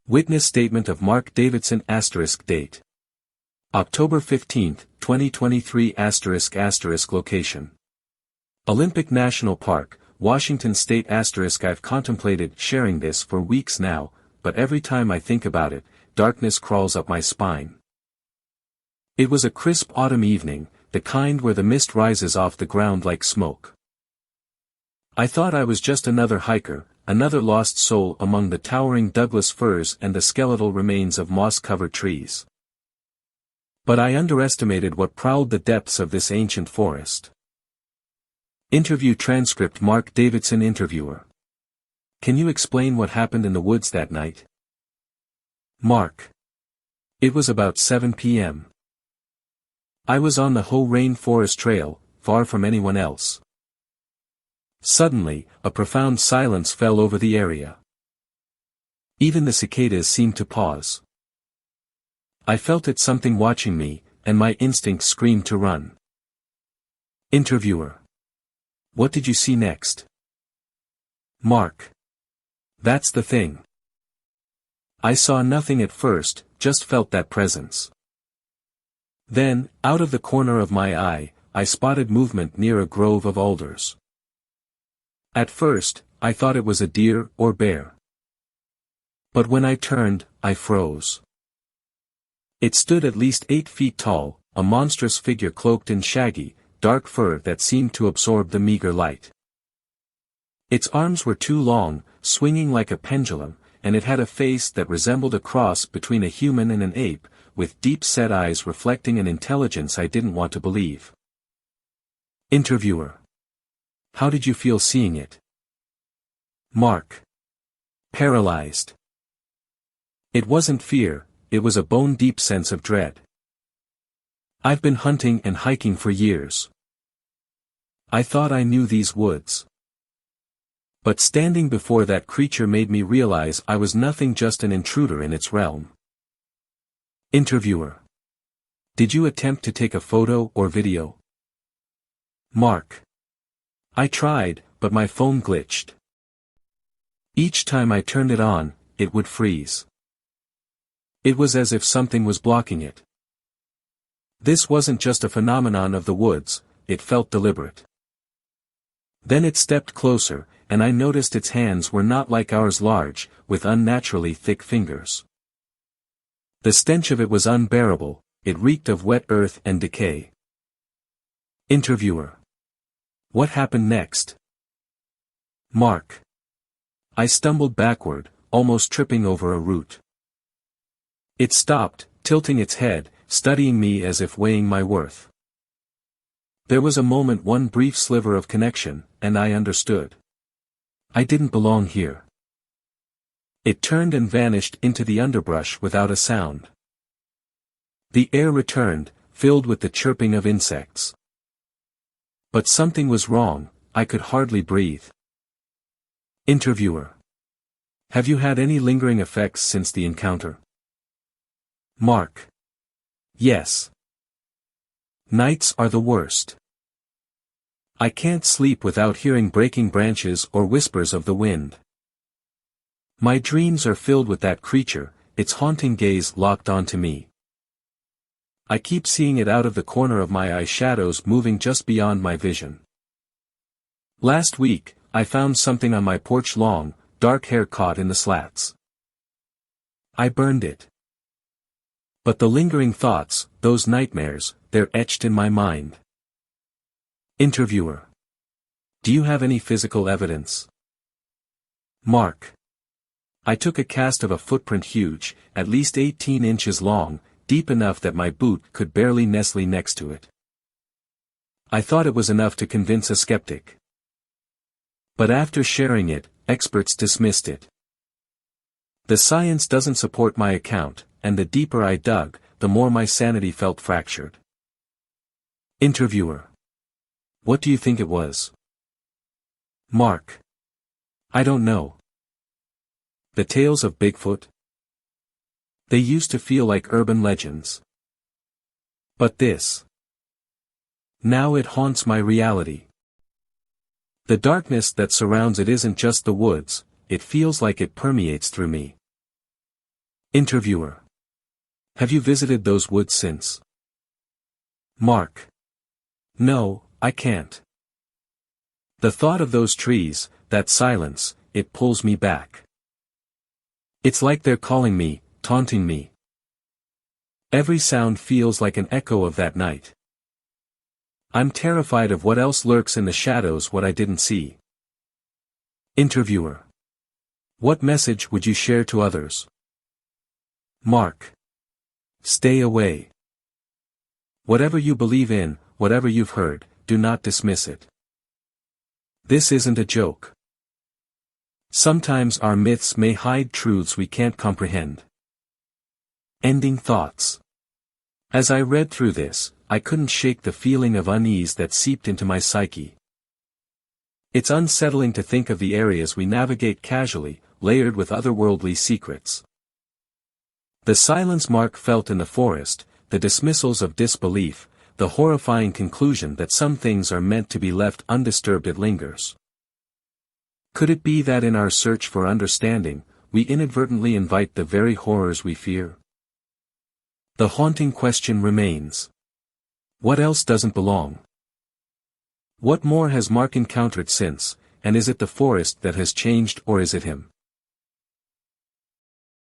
Witness statement of Mark Davidson *. Date. October 15, 2023 *. Location. Olympic National Park, Washington State *. I've contemplated sharing this for weeks now, but every time I think about it, darkness crawls up my spine. It was a crisp autumn evening, the kind where the mist rises off the ground like smoke. I thought I was just another hiker, another lost soul among the towering Douglas firs and the skeletal remains of moss-covered trees. But I underestimated what prowled the depths of this ancient forest. Interview transcript. Mark Davidson interviewer. Can you explain what happened in the woods that night? Mark. It was about 7 p.m. I was on the Howe Rainforest Trail, far from anyone else. Suddenly, a profound silence fell over the area. Even the cicadas seemed to pause. I felt it something watching me, and my instinct screamed to run. Interviewer. What did you see next? Mark. That's the thing. I saw nothing at first, just felt that presence. Then, out of the corner of my eye, I spotted movement near a grove of alders. At first, I thought it was a deer or bear. But when I turned, I froze. It stood at least 8 feet tall, a monstrous figure cloaked in shaggy, dark fur that seemed to absorb the meager light. Its arms were too long, swinging like a pendulum, and it had a face that resembled a cross between a human and an ape, with deep-set eyes reflecting an intelligence I didn't want to believe. Interviewer. How did you feel seeing it? Mark. Paralyzed. It wasn't fear, it was a bone-deep sense of dread. I've been hunting and hiking for years. I thought I knew these woods. But standing before that creature made me realize I was nothing, just an intruder in its realm. Interviewer. Did you attempt to take a photo or video? Mark. I tried, but my phone glitched. Each time I turned it on, it would freeze. It was as if something was blocking it. This wasn't just a phenomenon of the woods, it felt deliberate. Then it stepped closer, and I noticed its hands were not like ours, large, with unnaturally thick fingers. The stench of it was unbearable, it reeked of wet earth and decay. Interviewer. What happened next? Mark. I stumbled backward, almost tripping over a root. It stopped, tilting its head, studying me as if weighing my worth. There was a moment, one brief sliver of connection, and I understood. I didn't belong here. It turned and vanished into the underbrush without a sound. The air returned, filled with the chirping of insects. But something was wrong, I could hardly breathe. Interviewer. Have you had any lingering effects since the encounter? Mark. Yes. Nights are the worst. I can't sleep without hearing breaking branches or whispers of the wind. My dreams are filled with that creature, its haunting gaze locked onto me. I keep seeing it out of the corner of my eye, shadows moving just beyond my vision. Last week, I found something on my porch, long, dark hair caught in the slats. I burned it. But the lingering thoughts, those nightmares, they're etched in my mind. Interviewer. Do you have any physical evidence? Mark. I took a cast of a footprint huge, at least 18 inches long, deep enough that my boot could barely nestle next to it. I thought it was enough to convince a skeptic. But after sharing it, experts dismissed it. The science doesn't support my account, and the deeper I dug, the more my sanity felt fractured. Interviewer. What do you think it was? Mark. I don't know. The tales of Bigfoot? They used to feel like urban legends. But this. Now it haunts my reality. The darkness that surrounds it isn't just the woods, it feels like it permeates through me. Interviewer. Have you visited those woods since? Mark. No, I can't. The thought of those trees, that silence, it pulls me back. It's like they're calling me, taunting me. Every sound feels like an echo of that night. I'm terrified of what else lurks in the shadows, what I didn't see. Interviewer. What message would you share to others? Mark. Stay away. Whatever you believe in, whatever you've heard, do not dismiss it. This isn't a joke. Sometimes our myths may hide truths we can't comprehend. Ending thoughts. As I read through this, I couldn't shake the feeling of unease that seeped into my psyche. It's unsettling to think of the areas we navigate casually, layered with otherworldly secrets. The silence Mark felt in the forest, the dismissals of disbelief, the horrifying conclusion that some things are meant to be left undisturbed, it lingers. Could it be that in our search for understanding, we inadvertently invite the very horrors we fear? The haunting question remains. What else doesn't belong? What more has Mark encountered since, and is it the forest that has changed, or is it him?